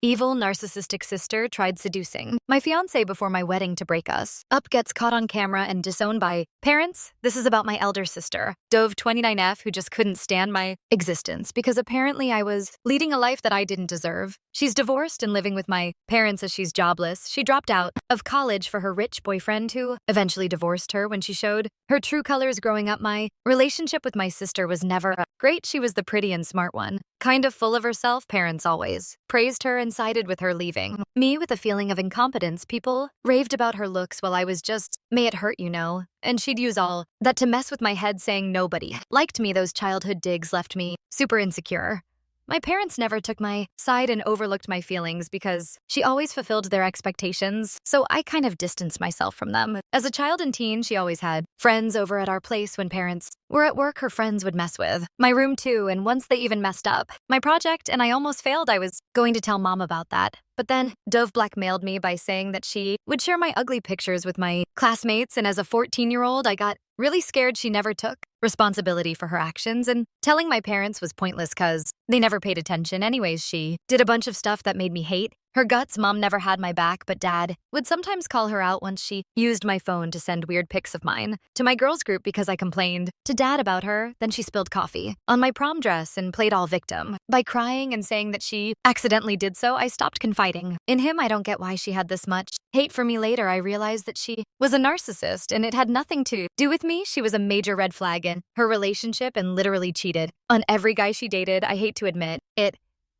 Evil, narcissistic sister tried seducing my fiancé before my wedding to break us. Up gets caught on camera and disowned by parents. This is about my elder sister, Dove 29F, who just couldn't stand my existence because apparently I was leading a life that I didn't deserve. She's divorced and living with my parents as she's jobless. She dropped out of college for her rich boyfriend who eventually divorced her when she showed her true colors growing up. My relationship with my sister was never great. She was the pretty and smart one. Kind of full of herself, parents always praised her and sided with her leaving me with a feeling of incompetence. People raved about her looks while I was just, may it hurt, you know. And she'd use all that to mess with my head, saying nobody liked me. Those childhood digs left me super insecure. My parents never took my side and overlooked my feelings because she always fulfilled their expectations, so I kind of distanced myself from them. As a child and teen, she always had friends over at our place when parents were at work. Her friends would mess with my room too, and once they even messed up my project and I almost failed. I was going to tell mom about that. But then Dove blackmailed me by saying that she would share my ugly pictures with my classmates, and as a 14-year-old, I got really scared. She never took responsibility for her actions, and telling my parents was pointless because they never paid attention. Anyways, she did a bunch of stuff that made me hate her guts. Mom never had my back, but dad would sometimes call her out once she used my phone to send weird pics of mine to my girls group because I complained to dad about her. Then she spilled coffee on my prom dress and played all victim by crying and saying that she accidentally did so. I stopped confiding in him. I don't get why she had this much hate for me. Later, I realized that she was a narcissist and it had nothing to do with me. She was a major red flag in her relationship and literally cheated on every guy she dated. I hate to admit it,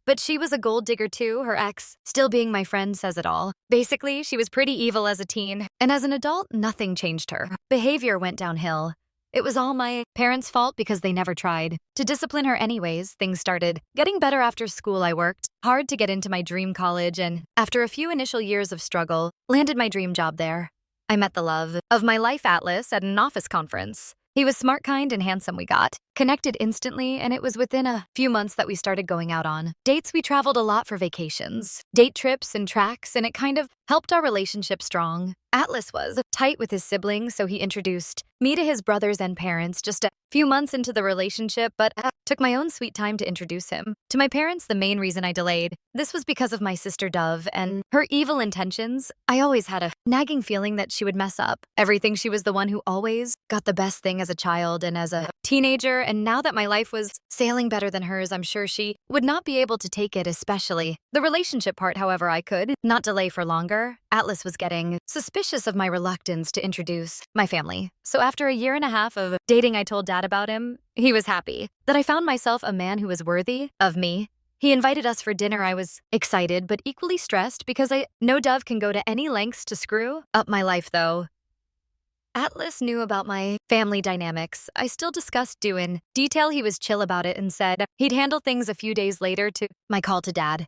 but she was a gold digger too. Her ex, still being my friend, says it all. Basically, she was pretty evil as a teen, and as an adult, nothing changed her. Behavior went downhill. It was all my parents' fault because they never tried to discipline her anyways. Things started getting better after school. I worked hard to get into my dream college, and after a few initial years of struggle, landed my dream job there. I met the love of my life, Atlas, at an office conference. He was smart, kind, and handsome. We got connected instantly, and it was within a few months that we started going out on dates. We traveled a lot for vacations, date trips, and tracks, and it kind of helped our relationship strong. Atlas was tight with his siblings, so he introduced me to his brothers and parents just a few months into the relationship, but took my own sweet time to introduce him to my parents. The main reason I delayed this was because of my sister Dove and her evil intentions. I always had a nagging feeling that she would mess up everything. She was the one who always got the best thing as a child and as a teenager, and now that my life was sailing better than hers, I'm sure she would not be able to take it, especially the relationship part. However, I could not delay for longer. Atlas was getting suspicious of my reluctance to introduce my family. So after a year and a half of dating, I told dad about him. He was happy that I found myself a man who was worthy of me. He invited us for dinner. I was excited, but equally stressed because I know Dove can go to any lengths to screw up my life, though. Atlas knew about my family dynamics. I still discussed in detail. He was chill about it and said he'd handle things. A few days later to my call to dad,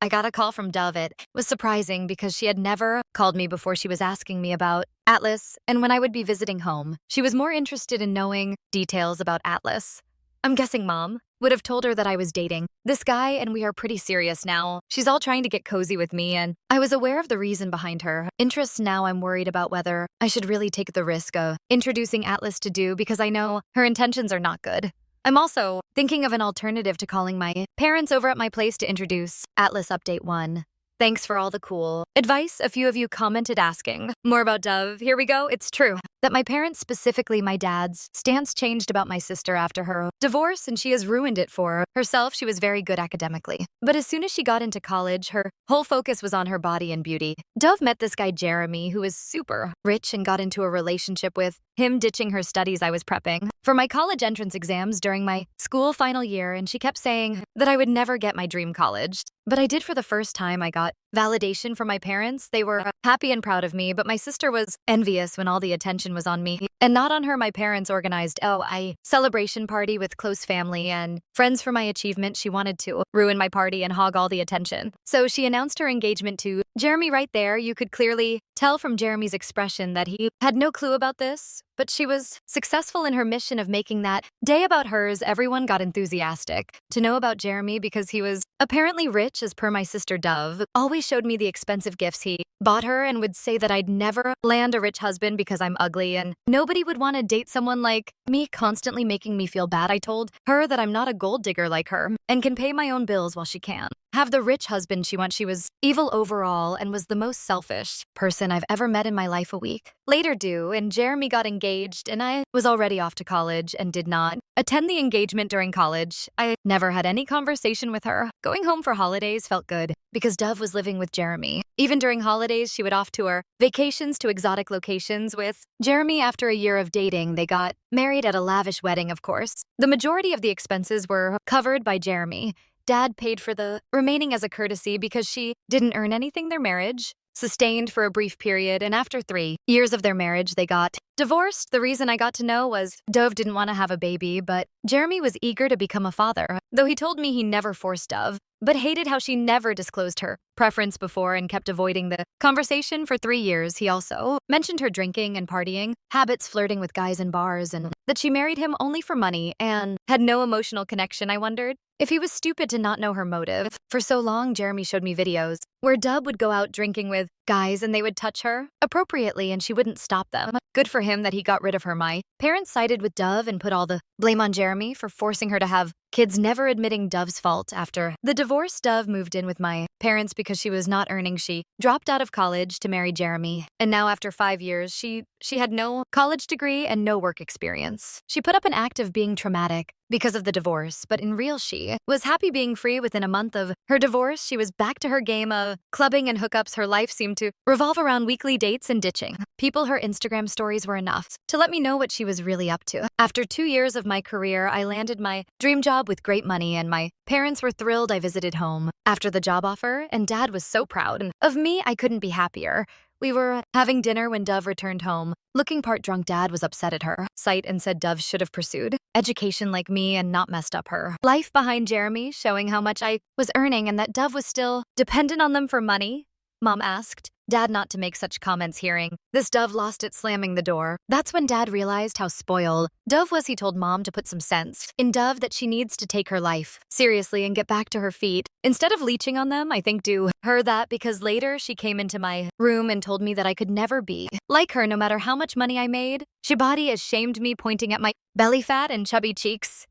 I got a call from Dove. It was surprising because she had never called me before. She was asking me about Atlas and when I would be visiting home. She was more interested in knowing details about Atlas. I'm guessing mom would have told her that I was dating this guy and we are pretty serious now. She's all trying to get cozy with me, and I was aware of the reason behind her interests. Now I'm worried about whether I should really take the risk of introducing Atlas to Do because I know her intentions are not good. I'm also thinking of an alternative to calling my parents over at my place to introduce Atlas. Update 1. Thanks for all the cool advice. A few of you commented asking more about Dove. Here we go. It's true that my parents, specifically my dad's, stance changed about my sister after her divorce, and she has ruined it for herself. She was very good academically, but as soon as she got into college, her whole focus was on her body and beauty. Dove met this guy, Jeremy, who was super rich and got into a relationship with him, ditching her studies. I was prepping for my college entrance exams during my school final year, and she kept saying that I would never get my dream college. But I did for the first time. I got validation from my parents. They were happy and proud of me, but my sister was envious when all the attention was on me and not on her. My parents organized a celebration party with close family and friends for my achievement. She wanted to ruin my party and hog all the attention. So she announced her engagement to Jeremy right there. You could clearly tell from Jeremy's expression that he had no clue about this. but she was successful in her mission of making that day about hers. Everyone got enthusiastic to know about Jeremy because he was apparently rich, as per my sister Dove, always showed me the expensive gifts he bought her and would say that I'd never land a rich husband because I'm ugly and nobody would want to date someone like me, constantly making me feel bad. I told her that I'm not a gold digger like her and can pay my own bills while she can have the rich husband she wants. She was evil overall and was the most selfish person I've ever met in my life. A week later and Jeremy got engaged and I was already off to college and did not attend the engagement during college. I never had any conversation with her. Going home for holidays felt good because Dove was living with Jeremy. Even during holidays, she would off to her vacations to exotic locations with Jeremy. After a year of dating, they got married at a lavish wedding, of course. The majority of the expenses were covered by Jeremy. Dad paid for the remaining as a courtesy because she didn't earn anything. Their marriage sustained for a brief period, and after 3 years of their marriage, they got divorced. The reason I got to know was Dove didn't want to have a baby, but Jeremy was eager to become a father, though he told me he never forced Dove, but hated how she never disclosed her preference before and kept avoiding the conversation for 3 years. He also mentioned her drinking and partying habits, flirting with guys in bars, and that she married him only for money and had no emotional connection. I wondered if he was stupid to not know her motive. For so long, Jeremy showed me videos where Dove would go out drinking with guys and they would touch her appropriately and she wouldn't stop them. Good for him that he got rid of her. My parents sided with Dove and put all the blame on Jeremy for forcing her to have kids, never admitting Dove's fault. After the divorce, Dove moved in with my parents because she was not earning. She dropped out of college to marry Jeremy. And now after 5 years, she had no college degree and no work experience. She put up an act of being traumatic because of the divorce, but in real she was happy being free. Within a month of her divorce, she was back to her game of clubbing and hookups. Her life seemed to revolve around weekly dates and ditching people. Her Instagram stories were enough to let me know what she was really up to. After 2 years of my career, I landed my dream job with great money and my parents were thrilled. I visited home after the job offer and Dad was so proud of me. I couldn't be happier. We were having dinner when Dove returned home. Looking part drunk, Dad was upset at her sight and said Dove should have pursued education like me and not messed up her life behind Jeremy, showing how much I was earning and that Dove was still dependent on them for money. Mom asked Dad not to make such comments. Hearing this, Dove lost it, slamming the door. That's when Dad realized how spoiled Dove was. He told Mom to put some sense in Dove, that she needs to take her life seriously and get back to her feet instead of leeching on them. I think do her that because later she came into my room and told me that I could never be like her no matter how much money I made. She body shamed me, pointing at my belly fat and chubby cheeks.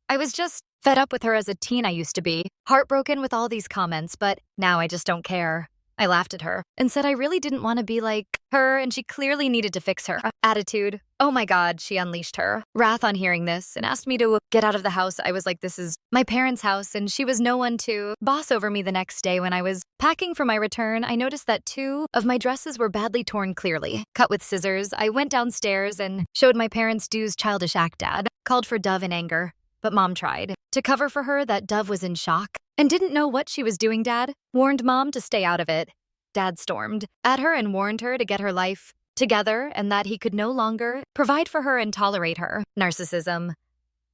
I was just fed up with her as a teen. I used to be heartbroken with all these comments, but now I just don't care. I laughed at her and said I really didn't want to be like her and she clearly needed to fix her attitude. Oh my God, she unleashed her wrath on hearing this and asked me to get out of the house. I was like, this is my parents' house and she was no one to boss over me. The next day when I was packing for my return, I noticed that 2 of my dresses were badly torn, clearly cut with scissors. I went downstairs and showed my parents Du's childish act. Dad called for Dove in anger, but Mom tried to cover for her that Dove was in shock and didn't know what she was doing. Dad warned Mom to stay out of it. Dad stormed at her and warned her to get her life together and that he could no longer provide for her and tolerate her narcissism.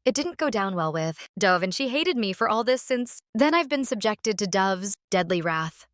It didn't go down well with Dove and she hated me for all this. Since then, I've been subjected to Dove's deadly wrath.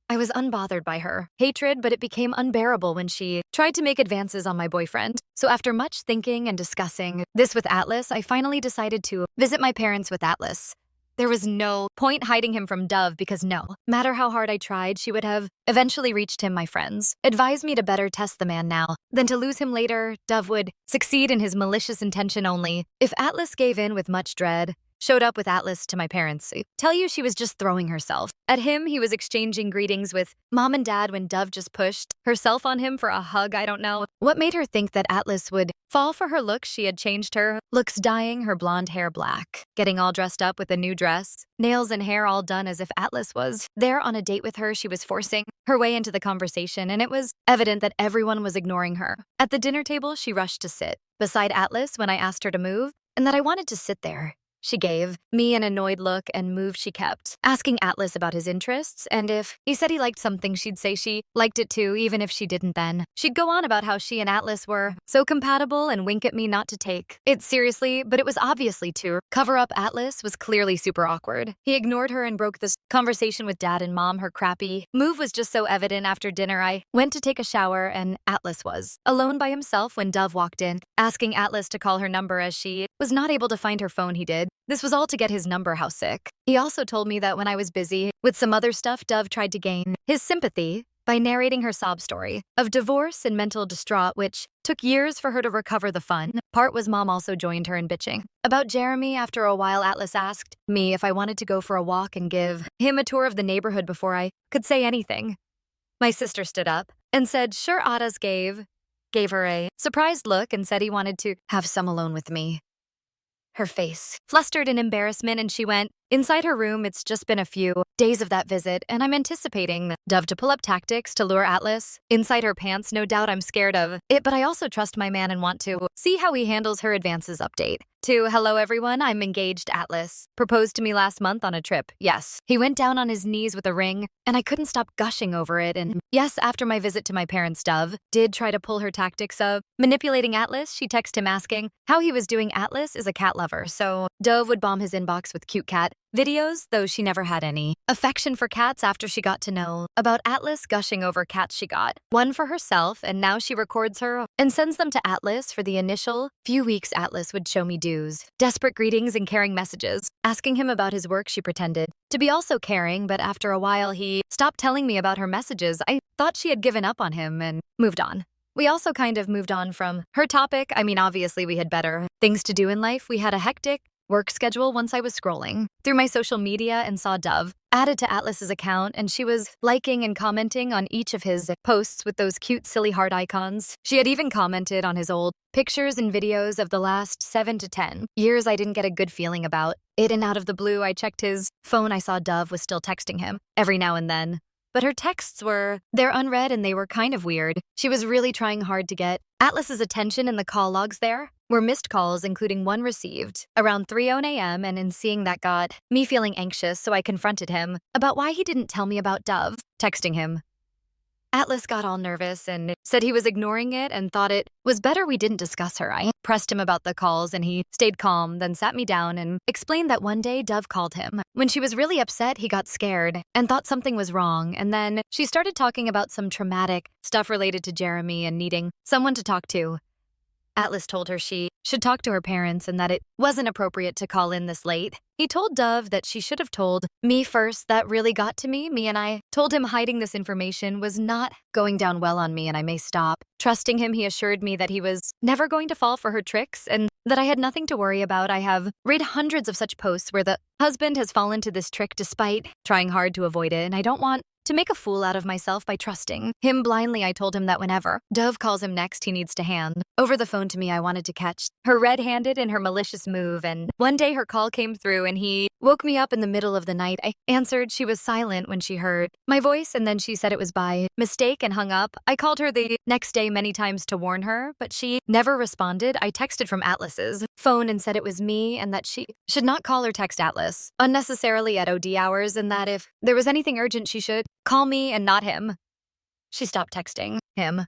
I was unbothered by her hatred, but it became unbearable when she tried to make advances on my boyfriend. So after much thinking and discussing this with Atlas, I finally decided to visit my parents with Atlas. There was no point hiding him from Dove because no matter how hard I tried, she would have eventually reached him. My friends advised me to better test the man now than to lose him later. Dove would succeed in his malicious intention only if Atlas gave in. With much dread, showed up with Atlas to my parents. Tell you she was just throwing herself at him. He was exchanging greetings with Mom and Dad when Dove just pushed herself on him for a hug. I don't know what made her think that Atlas would fall for her looks. She had changed her looks, dyeing her blonde hair black, getting all dressed up with a new dress, nails and hair all done as if Atlas was there on a date with her. She was forcing her way into the conversation, and it was evident that everyone was ignoring her. At the dinner table, she rushed to sit beside Atlas when I asked her to move and that I wanted to sit there. she gave me an annoyed look and moved she kept, asking Atlas about his interests, and if he said he liked something, she'd say she liked it too, even if she didn't then. She'd go on about how she and Atlas were so compatible and wink at me not to take it seriously, but it was obviously to cover up. Atlas was clearly super awkward. He ignored her and broke this conversation with Dad and Mom. Her crappy move was just so evident. After dinner, I went to take a shower, and Atlas was alone by himself when Dove walked in, asking Atlas to call her number as she was not able to find her phone. He did. This was all to get his number. How sick. He also told me that when I was busy with some other stuff, Dove tried to gain his sympathy by narrating her sob story of divorce and mental distraught, which took years for her to recover. The fun part was Mom also joined her in bitching about Jeremy. After a while, Atlas asked me if I wanted to go for a walk and give him a tour of the neighborhood before I could say anything. My sister stood up and said, sure. Atlas gave her a surprised look and said he wanted to have some alone with me. Her face flustered in embarrassment, and she went inside her room. It's just been a few days of that visit, and I'm anticipating Dove to pull up tactics to lure Atlas inside her pants. No doubt I'm scared of it, but I also trust my man and want to see how he handles her advances. Update. Hello everyone, I'm engaged. Atlas proposed to me last month on a trip. Yes. He went down on his knees with a ring, and I couldn't stop gushing over it. And yes, after my visit to my parents, Dove did try to pull her tactics of manipulating Atlas. She texted him asking how he was doing. Atlas is a cat lover, so Dove would bomb his inbox with cute cat videos, though she never had any affection for cats after she got to know about Atlas gushing over cats. She got one for herself, and now she records her and sends them to Atlas. For the initial few weeks, Atlas would show me desperate greetings and caring messages, asking him about his work. She pretended to be also caring, but after a while he stopped telling me about her messages. I thought she had given up on him and moved on. We also kind of moved on from her topic. I mean, obviously we had better things to do in life. We had a hectic work schedule. Once I was scrolling through my social media and saw Dove added to Atlas's account, and she was liking and commenting on each of his posts with those cute silly heart icons. She had even commented on his old pictures and videos of the last 7 to 10 years. I didn't get a good feeling about it, and out of the blue I checked his phone. I saw Dove was still texting him every now and then, but her texts they're unread, and they were kind of weird. She was really trying hard to get Atlas's attention, and the call logs there were missed calls, including one received around 3:00 a.m. And in seeing that got me feeling anxious, so I confronted him about why he didn't tell me about Dove texting him. Atlas got all nervous and said he was ignoring it and thought it was better we didn't discuss her. I pressed him about the calls, and he stayed calm, then sat me down and explained that one day Dove called him. When she was really upset, he got scared and thought something was wrong, and then she started talking about some traumatic stuff related to Jeremy and needing someone to talk to. Atlas told her she should talk to her parents and that it wasn't appropriate to call in this late. He told Dove that she should have told me first. That really got to me. Me and I told him hiding this information was not going down well on me, and I may stop trusting him. He assured me that he was never going to fall for her tricks and that I had nothing to worry about. I have read hundreds of such posts where the husband has fallen to this trick despite trying hard to avoid it, and I don't want to make a fool out of myself by trusting him blindly. I told him that whenever Dove calls him next, he needs to hand over the phone to me. I wanted to catch her red-handed in her malicious move, and one day her call came through and he woke me up in the middle of the night. I answered. She was silent when she heard my voice, and then she said it was by mistake and hung up. I called her the next day many times to warn her, but she never responded. I texted from Atlas's phone and said it was me and that she should not call or text Atlas unnecessarily at OD hours, and that if there was anything urgent she should call me and not him. She stopped texting him.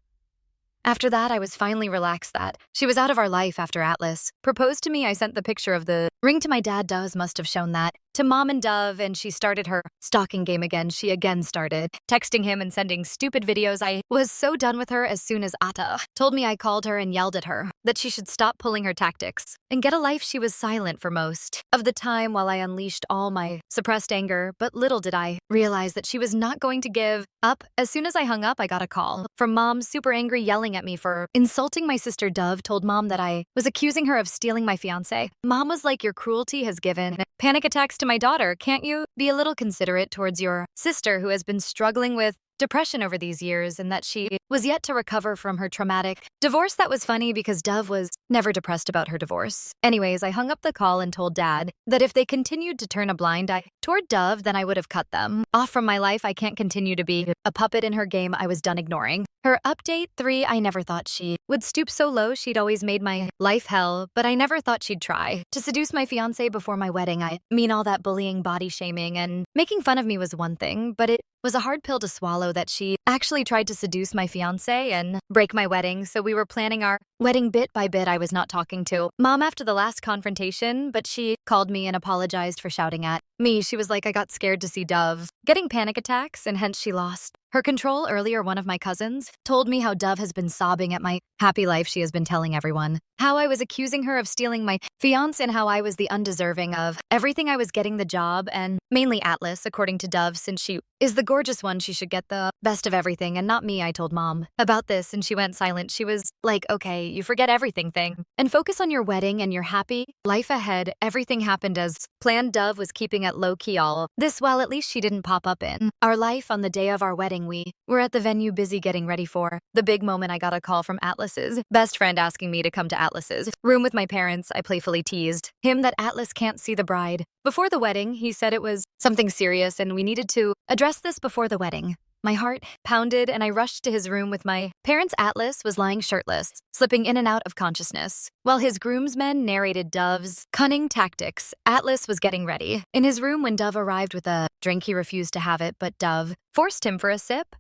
After that, I was finally relaxed that she was out of our life. After Atlas proposed to me, I sent the picture of the ring to my dad. Dove must have shown that to Mom and Dove, and she started her stalking game again. She again started texting him and sending stupid videos. I was so done with her as soon as Atta told me. I called her and yelled at her that she should stop pulling her tactics and get a life. She was silent for most of the time while I unleashed all my suppressed anger, but little did I realize that she was not going to give up. As soon as I hung up, I got a call from Mom, super angry, yelling at me for insulting my sister. Dove told Mom that I was accusing her of stealing my fiancé. Mom was like, your cruelty has given panic attacks to my daughter. Can't you be a little considerate towards your sister who has been struggling with depression over these years and that she was yet to recover from her traumatic divorce? That was funny because Dove was never depressed about her divorce. Anyways, I hung up the call and told Dad that if they continued to turn a blind eye toward Dove, then I would have cut them off from my life. I can't continue to be a puppet in her game. I was done ignoring her. Update 3. I never thought she would stoop so low. She'd always made my life hell, but I never thought she'd try to seduce my fiancé before my wedding. I mean, all that bullying, body shaming, and making fun of me was one thing, but it was a hard pill to swallow that she actually tried to seduce my fiancé and break my wedding. So we were planning our wedding bit by bit. I was not talking to Mom after the last confrontation, but she called me and apologized for shouting at me. She was like, I got scared to see Dove getting panic attacks, and hence she lost her control. Earlier, one of my cousins told me how Dove has been sobbing at my happy life. She has been telling everyone how I was accusing her of stealing my fiancé and how I was the undeserving of everything. I was getting the job, and mainly Atlas, according to Dove, since she is the gorgeous one, she should get the best of everything, and not me. I told Mom about this, and she went silent. She was like, okay, you forget everything thing and focus on your wedding and your happy life ahead. Everything happened as planned. Dove was keeping it low-key all this while at least she didn't pop up in our life. On the day of our wedding, we were at the venue busy getting ready for the big moment. I got a call from Atlas's best friend asking me to come to Atlas's room with my parents. I playfully teased him that Atlas can't see the bride before the wedding. He said it was something serious and we needed to address this before the wedding. My heart pounded and I rushed to his room with my parents. Atlas was lying shirtless, slipping in and out of consciousness, while his groomsmen narrated Dove's cunning tactics. Atlas was getting ready in his room when Dove arrived with a drink. He refused to have it, but Dove forced him for a sip.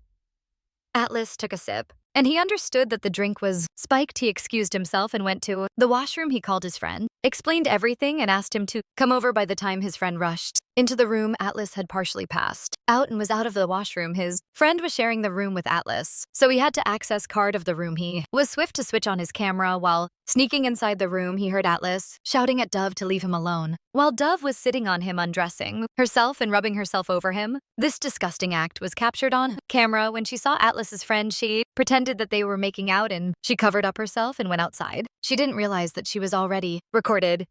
Atlas took a sip, and he understood that the drink was spiked. He excused himself and went to the washroom. He called his friend, explained everything, and asked him to come over. By the time his friend rushed into the room, Atlas had partially passed out and was out of the washroom. His friend was sharing the room with Atlas, so he had to access card of the room. He was swift to switch on his camera. While sneaking inside the room, he heard Atlas shouting at Dove to leave him alone, while Dove was sitting on him, undressing herself and rubbing herself over him. This disgusting act was captured on camera. When she saw Atlas's friend, she pretended that they were making out and she covered up herself and went outside. She didn't realize that she was already recorded.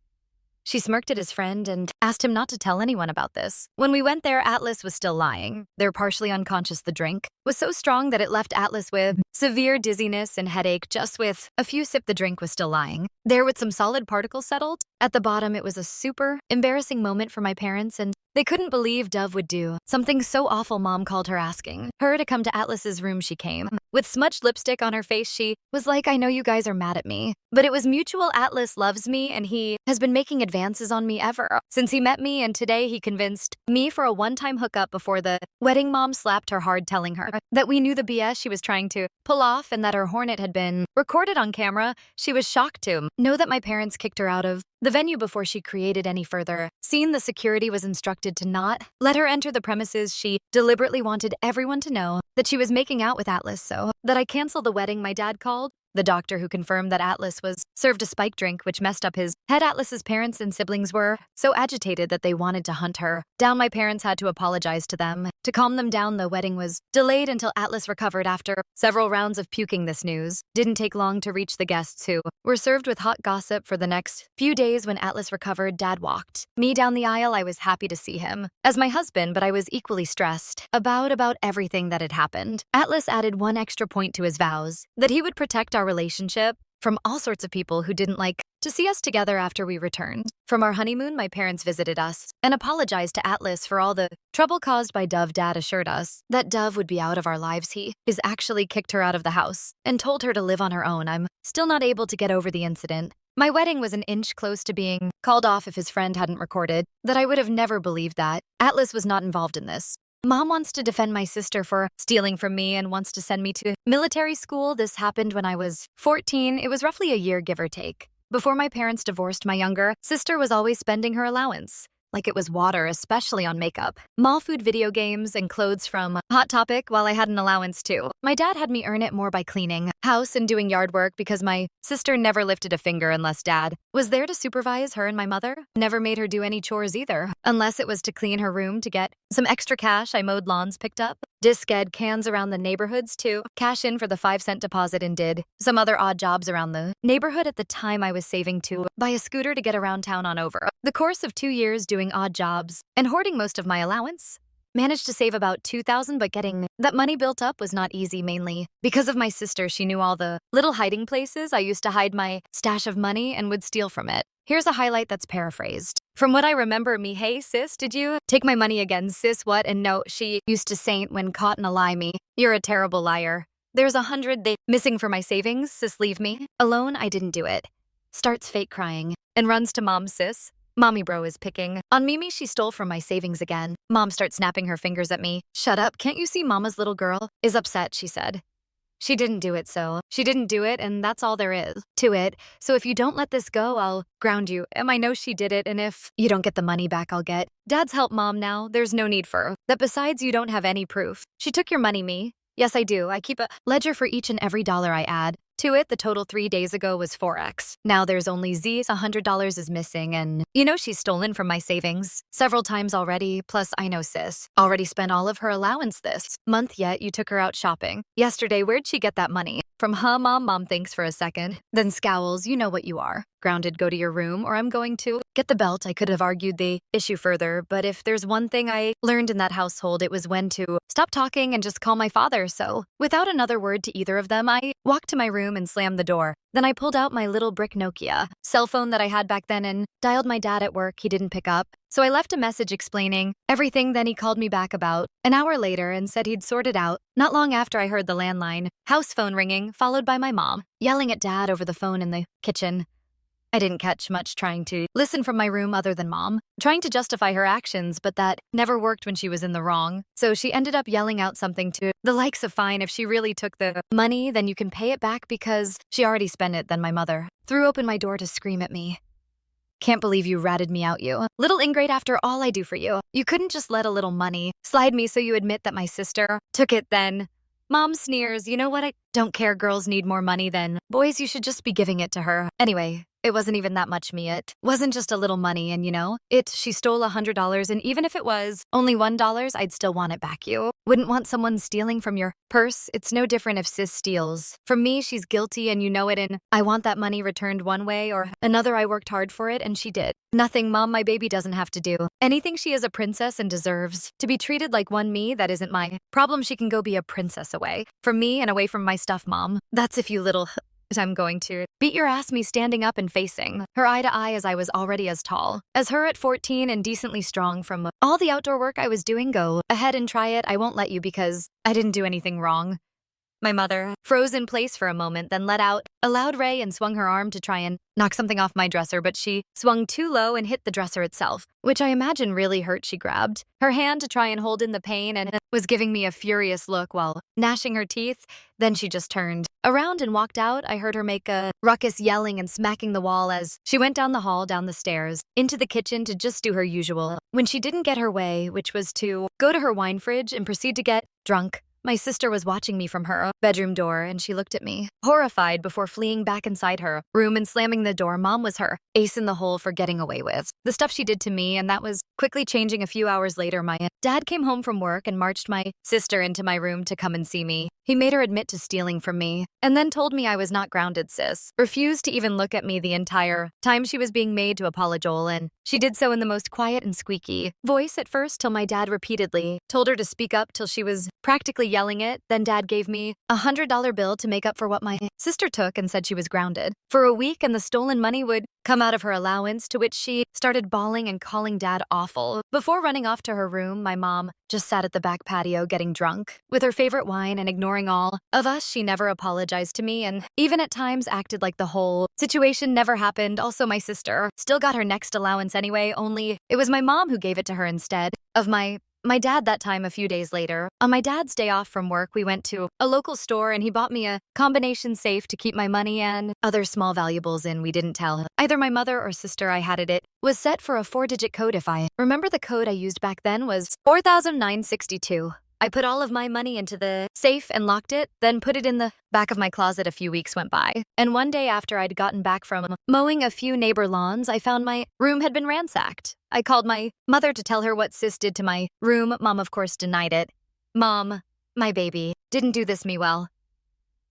She smirked at his friend and asked him not to tell anyone about this. When we went there, Atlas was still lying. They're partially unconscious. The drink was so strong that it left Atlas with severe dizziness and headache. Just with a few sips, the drink was still lying there with some solid particles settled at the bottom. It was a super embarrassing moment for my parents, and they couldn't believe Dove would do something so awful. Mom called her, asking her to come to Atlas's room. She came with smudged lipstick on her face. She was like, I know you guys are mad at me, but it was mutual. Atlas loves me, and he has been making advances on me ever since he met me, and today he convinced me for a one-time hookup before the wedding. Mom slapped her hard, telling her that we knew the BS she was trying to pull off and that her hornet had been recorded on camera. She was shocked to know that my parents kicked her out of the venue before she created any further scene. The security was instructed to not let her enter the premises. She deliberately wanted everyone to know that she was making out with Atlas so that I canceled the wedding. My dad called the doctor, who confirmed that Atlas was served a spike drink, which messed up his head. Atlas's parents and siblings were so agitated that they wanted to hunt her down. My parents had to apologize to them to calm them down. The wedding was delayed until Atlas recovered after several rounds of puking. This news didn't take long to reach the guests, who were served with hot gossip for the next few days. When Atlas recovered, Dad walked me down the aisle. I was happy to see him as my husband, but I was equally stressed about everything that had happened. Atlas added one extra point to his vows, that he would protect our relationship from all sorts of people who didn't like to see us together. After we returned from our honeymoon, my parents visited us and apologized to Atlas for all the trouble caused by Dove. Dad assured us that Dove would be out of our lives. He is actually kicked her out of the house and told her to live on her own. I'm still not able to get over the incident. My wedding was an inch close to being called off. If his friend hadn't recorded that, I would have never believed that Atlas was not involved in this. Mom wants to defend my sister for stealing from me and wants to send me to military school. This happened when I was 14. It was roughly a year, give or take, before my parents divorced. My younger sister was always spending her allowance like it was water, especially on makeup, mall food, video games, and clothes from Hot Topic, while I had an allowance too. My dad had me earn it more by cleaning house and doing yard work because my sister never lifted a finger unless Dad was there to supervise her, and my mother never made her do any chores either, unless it was to clean her room to get some extra cash. I mowed lawns, picked up disced cans around the neighborhoods to cash in for the 5-cent deposit, and did some other odd jobs around the neighborhood. At the time, I was saving to buy a scooter to get around town on over the course of 2 years, doing odd jobs and hoarding most of my allowance. managed to save about 2,000, but getting that money built up was not easy, mainly because of my sister. She knew all the little hiding places I used to hide my stash of money and would steal from it. Here's a highlight that's paraphrased. From what I remember, me, hey sis, did you take my money again? Sis, what? And no, she used to saint when caught in a lie. Me, you're a terrible liar. There's 100 they missing for my savings. Sis, leave me alone. I didn't do it. Starts fake crying and runs to mom. Sis, mommy bro is picking on Mimi. She stole from my savings again. Mom starts snapping her fingers at me. Shut up. Can't you see mama's little girl is upset, she said. She didn't do it, so she didn't do it, and that's all there is to it. So if you don't let this go, I'll ground you. And I know she did it, and if you don't get the money back, I'll get Dad's help, Mom. Now there's no need for that. Besides, you don't have any proof. She took your money, me. Yes, I do. I keep a ledger for each and every dollar I add to it. The total 3 days ago was 4x. Now there's only Z's. $100 is missing, and you know she's stolen from my savings several times already. Plus, I know sis already spent all of her allowance this month, yet you took her out shopping yesterday. Where'd she get that money from? Huh, Mom? Mom thinks for a second, then scowls. You know what you are. Grounded. Go to your room, or I'm going to get the belt. I could have argued the issue further, but if there's one thing I learned in that household, it was when to stop talking and just call my father. So, without another word to either of them, I walked to my room and slammed the door. Then I pulled out my little brick Nokia cell phone that I had back then and dialed my dad at work. He didn't pick up, so I left a message explaining everything. Then he called me back about an hour later and said he'd sort it out. Not long after, I heard the landline house phone ringing, followed by my mom yelling at Dad over the phone in the kitchen. I didn't catch much trying to listen from my room other than Mom trying to justify her actions, but that never worked when she was in the wrong. So she ended up yelling out something to the likes of, fine, if she really took the money, then you can pay it back because she already spent it. Then my mother threw open my door to scream at me. Can't believe you ratted me out, you little ingrate, after all I do for you. You couldn't just let a little money slide me, so you admit that my sister took it then. Mom sneers. You know what? I don't care. Girls need more money than boys. You should just be giving it to her. Anyway, it wasn't even that much, me. It wasn't just a little money, and you know, she stole $100, and even if it was only $1, I'd still want it back. You wouldn't want someone stealing from your purse. It's no different if sis steals from me. She's guilty, and you know it, and I want that money returned one way or another. I worked hard for it, and she did nothing. Mom, my baby doesn't have to do anything. She is a princess and deserves to be treated like one. Me, that isn't my problem. She can go be a princess away from me and away from my stuff, Mom. That's if you little I'm going to beat your ass. Me standing up and facing her eye to eye, as I was already as tall as her at 14 and decently strong from all the outdoor work I was doing. Go ahead and try it. I won't let you because I didn't do anything wrong. My mother froze in place for a moment, then let out a loud ray and swung her arm to try and knock something off my dresser, but she swung too low and hit the dresser itself, which I imagine really hurt. She grabbed her hand to try and hold in the pain and was giving me a furious look while gnashing her teeth. Then she just turned around and walked out. I heard her make a ruckus, yelling and smacking the wall as she went down the hall, down the stairs, into the kitchen to just do her usual when she didn't get her way, which was to go to her wine fridge and proceed to get drunk. My sister was watching me from her bedroom door, and she looked at me, horrified, before fleeing back inside her room and slamming the door. Mom was her ace in the hole for getting away with the stuff she did to me, and that was quickly changing. A few hours later, my dad came home from work and marched my sister into my room to come and see me. He made her admit to stealing from me, and then told me I was not grounded. Sis refused to even look at me the entire time she was being made to apologize, and she did so in the most quiet and squeaky voice at first, till my dad repeatedly told her to speak up till she was practically yelling it. Then Dad gave me a $100 bill to make up for what my sister took and said she was grounded for a week, and the stolen money would come out of her allowance, to which she started bawling and calling Dad awful. Before running off to her room, my mom just sat at the back patio getting drunk with her favorite wine and ignoring all of us. She never apologized to me, and even at times acted like the whole situation never happened. Also, my sister still got her next allowance anyway, only it was my mom who gave it to her instead of my dad. That time, a few days later, on my dad's day off from work, we went to a local store and he bought me a combination safe to keep my money and other small valuables in. We didn't tell either my mother or sister I had it. It was set for a 4-digit code. If I remember, the code I used back then was 4962. I put all of my money into the safe and locked it, then put it in the back of my closet. A few weeks went by, and one day after I'd gotten back from mowing a few neighbor lawns, I found my room had been ransacked. I called my mother to tell her what sis did to my room. Mom, of course, denied it. Mom, my baby, didn't do this me well.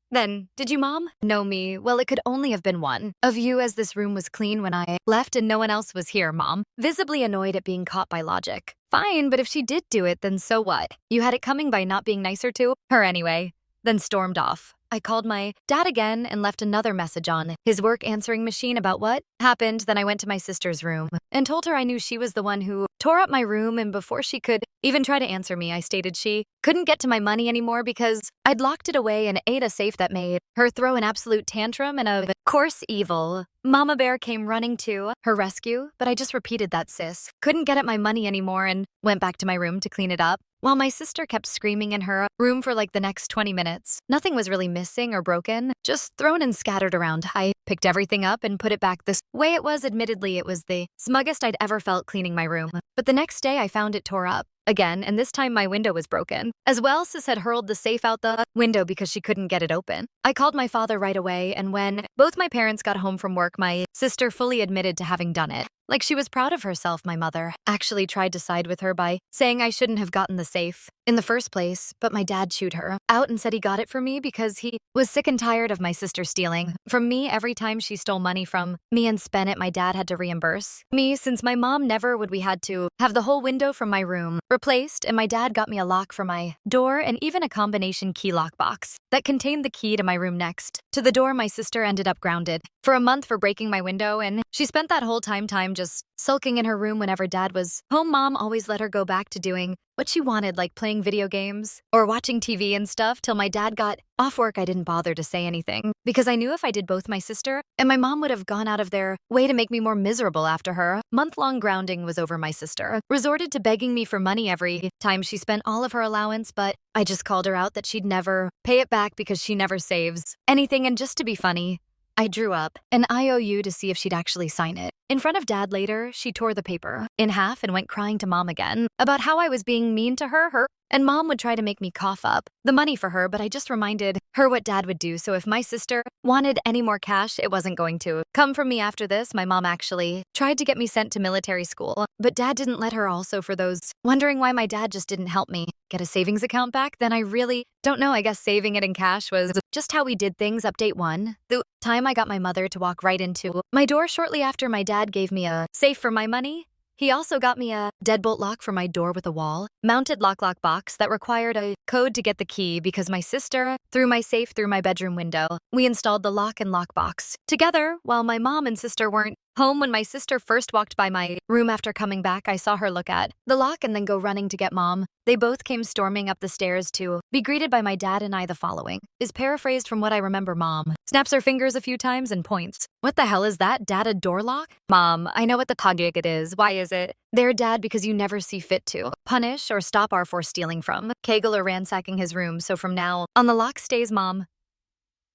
Then, did you, Mom? No, me. Well, it could only have been one of you, as this room was clean when I left and no one else was here, Mom, visibly annoyed at being caught by logic. Fine, but if she did do it, then so what? You had it coming by not being nicer to her anyway. Then stormed off. I called my dad again and left another message on his work answering machine about what happened. Then I went to my sister's room and told her I knew she was the one who tore up my room, and before she could even try to answer me, I stated she couldn't get to my money anymore because I'd locked it away and ate a safe. That made her throw an absolute tantrum, and of course evil Mama Bear came running to her rescue, but I just repeated that sis couldn't get at my money anymore and went back to my room to clean it up. While my sister kept screaming in her room for like the next 20 minutes. Nothing was really missing or broken, just thrown and scattered around. I picked everything up and put it back this way it was. Admittedly, it was the smuggest I'd ever felt cleaning my room. But the next day I found it tore up again, and this time my window was broken. As well, sis had hurled the safe out the window because she couldn't get it open. I called my father right away, and when both my parents got home from work, my sister fully admitted to having done it. Like she was proud of herself. My mother actually tried to side with her by saying I shouldn't have gotten the safe in the first place, but my dad chewed her out and said he got it for me because he was sick and tired of my sister stealing from me every time she stole money from me and spent it. My dad had to reimburse me since my mom never would. We had to have the whole window from my room replaced, and my dad got me a lock for my door and even a combination key lock box that contained the key to my room next to the door. My sister ended up grounded for a month for breaking my window, and she spent that whole time just sulking in her room whenever dad was home. Mom always let her go back to doing what she wanted, like playing video games or watching TV and stuff, till my dad got off work. I didn't bother to say anything because I knew if I did, both my sister and my mom would have gone out of their way to make me more miserable. After her month-long grounding was over, my sister resorted to begging me for money every time she spent all of her allowance, but I just called her out that she'd never pay it back because she never saves anything. And just to be funny, I drew up an IOU to see if she'd actually sign it. In front of dad later, she tore the paper in half and went crying to mom again about how I was being mean to her, and mom would try to make me cough up the money for her, but I just reminded her what dad would do. So if my sister wanted any more cash, it wasn't going to come from me. After this, my mom actually tried to get me sent to military school, but dad didn't let her. Also, for those wondering why my dad just didn't help me get a savings account back, then I really don't know. I guess saving it in cash was just how we did things. Update 1. The time I got my mother to walk right into my door shortly after my dad gave me a safe for my money. He also got me a deadbolt lock for my door with a wall-mounted lock box that required a code to get the key because my sister threw my safe through my bedroom window. We installed the lock and lock box together while my mom and sister weren't home. When my sister first walked by my room after coming back, I saw her look at the lock and then go running to get mom. They both came storming up the stairs to be greeted by my dad, and I. The following is paraphrased from what I remember. Mom snaps her fingers a few times and points. What the hell is that? Dad, a door lock? Mom, I know what the cognic it is. Why is it there, Dad? Because you never see fit to punish or stop our for stealing from Kegel or ransacking his room. So from now on, the lock stays. Mom,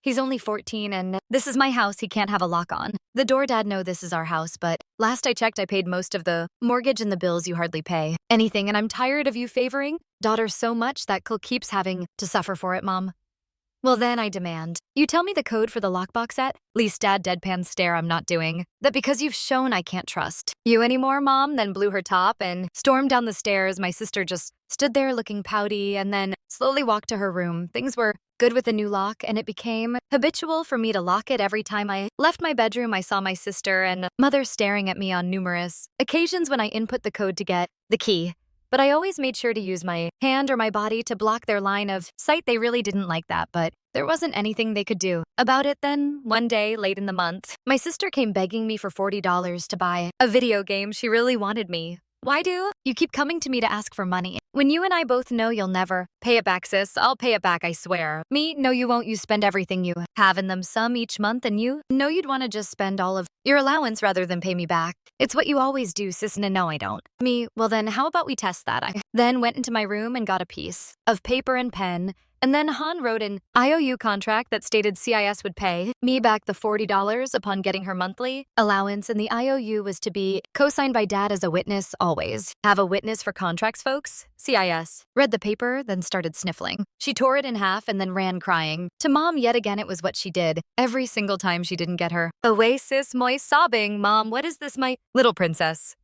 he's only 14 and this is my house. He can't have a lock on the door. Dad, no, this is our house, but last I checked, I paid most of the mortgage and the bills. You hardly pay anything, and I'm tired of you favoring daughter so much that Cole keeps having to suffer for it. Mom, well then I demand you tell me the code for the lockbox. At least dad deadpan stare. I'm not doing that because you've shown I can't trust you anymore. Mom then blew her top and stormed down the stairs. My sister just stood there looking pouty and then slowly walked to her room. Things were good with the new lock, and it became habitual for me to lock it every time I left my bedroom. I saw my sister and mother staring at me on numerous occasions when I input the code to get the key, but I always made sure to use my hand or my body to block their line of sight. They really didn't like that, but there wasn't anything they could do about it. Then, one day late in the month, my sister came begging me for $40 to buy a video game. She really wanted me. Why do you keep coming to me to ask for money when you and I both know you'll never pay it back? Sis, I'll pay it back, I swear. Me, no you won't. You spend everything you have in them some each month, and you know you'd want to just spend all of your allowance rather than pay me back. It's what you always do, sis. No, I don't. Me, well then how about we test that? I then went into my room and got a piece of paper and pen, and then Han wrote an IOU contract that stated CIS would pay me back the $40 upon getting her monthly allowance, and the IOU was to be co-signed by dad as a witness. Always have a witness for contracts, folks. CIS read the paper, then started sniffling. She tore it in half and then ran crying to mom. Yet again, it was what she did every single time she didn't get her away. Sis, moist sobbing. Mom, what is this, my little princess?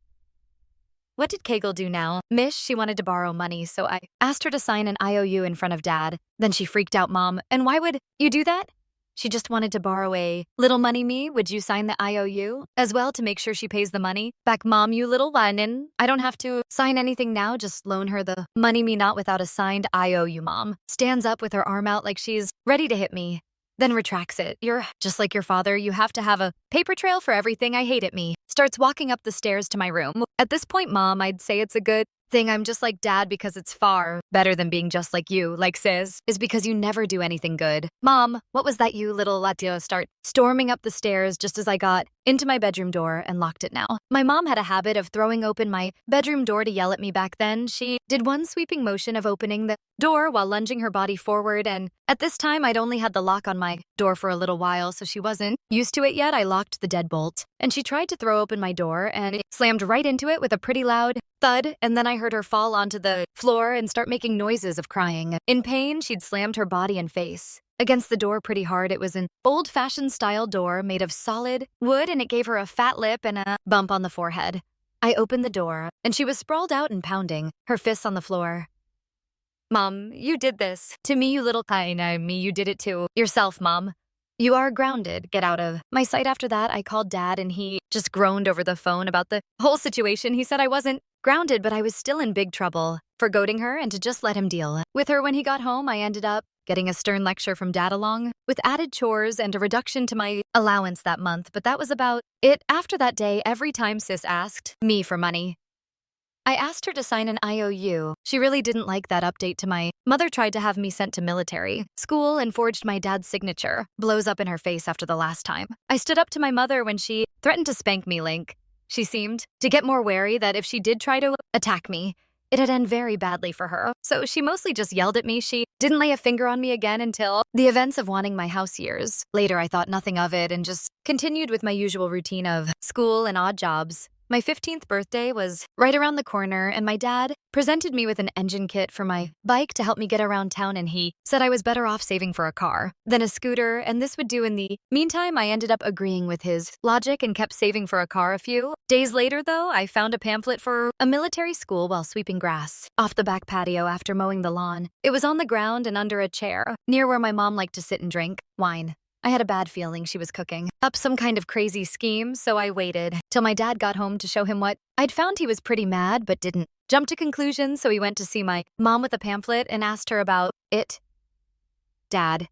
What did Kegel do now? Mish, she wanted to borrow money, so I asked her to sign an IOU in front of dad. Then she freaked out. Mom, and why would you do that? She just wanted to borrow a little money me. Would you sign the IOU as well to make sure she pays the money back? Mom, you little whinin'. I don't have to sign anything now. Just loan her the money me, not without a signed IOU. Mom stands up with her arm out like she's ready to hit me, then retracts it. You're just like your father. You have to have a paper trail for everything. I hate it. Me starts walking up the stairs to my room. At this point, Mom, I'd say it's a good thing I'm just like Dad because it's far better than being just like you, like sis, is because you never do anything good. Mom, what was that, you little Latio? Start storming up the stairs just as I got into my bedroom door and locked it now. My mom had a habit of throwing open my bedroom door to yell at me back then. She did one sweeping motion of opening the door while lunging her body forward, and at this time I'd only had the lock on my door for a little while, so she wasn't used to it yet. I locked the deadbolt, and she tried to throw open my door, and it slammed right into it with a pretty loud thud, and then I heard her fall onto the floor and start making noises of crying. In pain, she'd slammed her body and face against the door pretty hard. It was an old-fashioned style door made of solid wood, and it gave her a fat lip and a bump on the forehead. I opened the door, and she was sprawled out and pounding, her fists on the floor. Mom, you did this to me, you little me, you did it to yourself, Mom. You are grounded. Get out of my sight. After that, I called Dad, and he just groaned over the phone about the whole situation. He said I wasn't grounded, but I was still in big trouble for goading her and to just let him deal with her. When he got home, I ended up getting a stern lecture from Dad along with added chores and a reduction to my allowance that month, but that was about it. After that day, every time Sis asked me for money, I asked her to sign an IOU. She really didn't like that update to my mother. Tried to have me sent to military school and forged my dad's signature. Blows up in her face after the last time I stood up to my mother when she threatened to spank me. Link. She seemed to get more wary that if she did try to attack me, it'd end very badly for her. So she mostly just yelled at me. She didn't lay a finger on me again until the events of wanting my house years later. I thought nothing of it and just continued with my usual routine of school and odd jobs. My 15th birthday was right around the corner, and my dad presented me with an engine kit for my bike to help me get around town, and he said I was better off saving for a car than a scooter, and this would do. In the meantime, I ended up agreeing with his logic and kept saving for a car. A few days later, though, I found a pamphlet for a military school while sweeping grass off the back patio after mowing the lawn. It was on the ground and under a chair, near where my mom liked to sit and drink wine. I had a bad feeling she was cooking up some kind of crazy scheme, so I waited till my dad got home to show him what I'd found. He was pretty mad, but didn't jump to conclusions, so he went to see my mom with the pamphlet and asked her about it. Dad.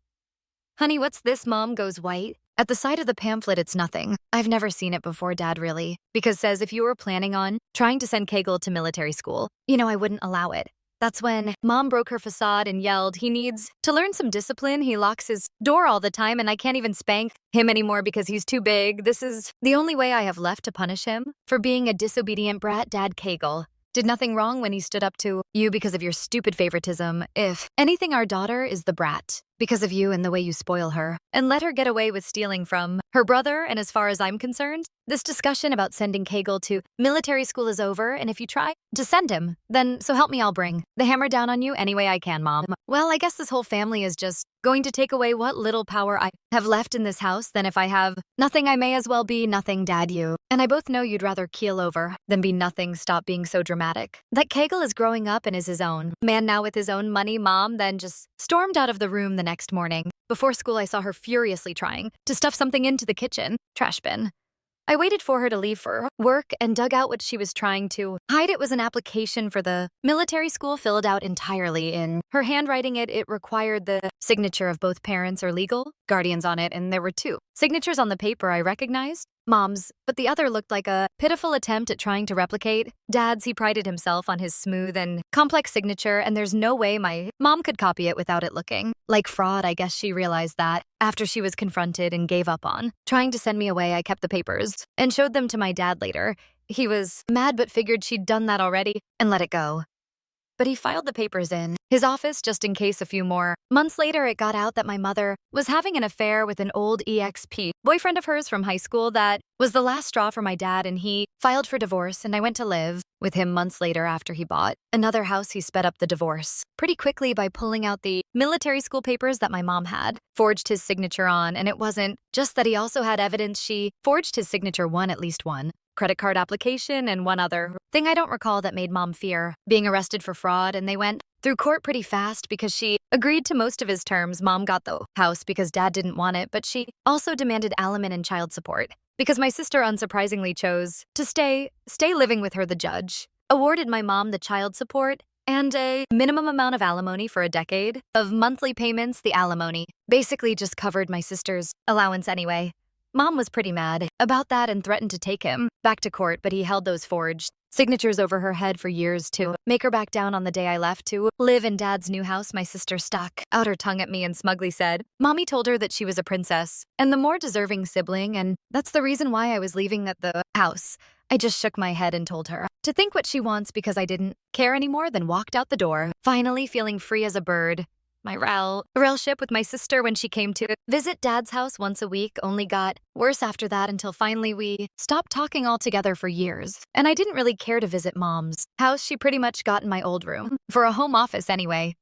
Honey, what's this? Mom goes white. At the sight of the pamphlet, it's nothing. I've never seen it before, Dad, really. Because says if you were planning on trying to send Kegel to military school, I wouldn't allow it. That's when Mom broke her facade and yelled, he needs to learn some discipline. He locks his door all the time, and I can't even spank him anymore because he's too big. This is the only way I have left to punish him for being a disobedient brat. Dad, Kegel did nothing wrong when he stood up to you because of your stupid favoritism. If anything, our daughter is the brat because of you and the way you spoil her and let her get away with stealing from her brother. And as far as I'm concerned, this discussion about sending Kegel to military school is over, and if you try to send him, then so help me, I'll bring the hammer down on you any way I can, Mom. Well, I guess this whole family is just going to take away what little power I have left in this house. Then if I have nothing, I may as well be nothing, Dad. You and I both know you'd rather keel over than be nothing. Stop being so dramatic. That Kegel is growing up and is his own man now with his own money. Mom then just stormed out of the room the next morning. Before school, I saw her furiously trying to stuff something into the kitchen trash bin. I waited for her to leave for work and dug out what she was trying to hide. It was an application for the military school filled out entirely in her handwriting. It required the signature of both parents or legal guardians on it, and there were two signatures on the paper I recognized. Mom's, but the other looked like a pitiful attempt at trying to replicate Dad's. He prided himself on his smooth and complex signature, and there's no way my mom could copy it without it looking like fraud. I guess she realized that after she was confronted and gave up on trying to send me away. I kept the papers and showed them to my dad later. He was mad but figured she'd done that already and let it go. But he filed the papers in his office just in case. A few more months later, it got out that my mother was having an affair with an old EXP boyfriend of hers from high school. That was the last straw for my dad, and he filed for divorce, and I went to live with him months later after he bought another house. He sped up the divorce pretty quickly by pulling out the military school papers that my mom had forged his signature on, and it wasn't just that. He also had evidence she forged his signature on at least one credit card application and one other thing I don't recall that made Mom fear being arrested for fraud, and they went through court pretty fast because she agreed to most of his terms. Mom got the house because dad didn't want it, but she also demanded alimony and child support because my sister unsurprisingly chose to stay living with her. The judge awarded my mom the child support and a minimum amount of alimony for a decade of monthly payments. The alimony basically just covered my sister's allowance anyway. Mom was pretty mad about that and threatened to take him back to court, but he held those forged signatures over her head for years to make her back down. On the day I left to live in Dad's new house, my sister stuck out her tongue at me and smugly said, Mommy told her that she was a princess and the more deserving sibling, and that's the reason why I was leaving at the house. I just shook my head and told her to think what she wants because I didn't care anymore, then walked out the door, finally feeling free as a bird. My relationship with my sister when she came to visit Dad's house once a week only got worse after that until finally we stopped talking altogether for years. And I didn't really care to visit Mom's house. She pretty much got in my old room for a home office anyway.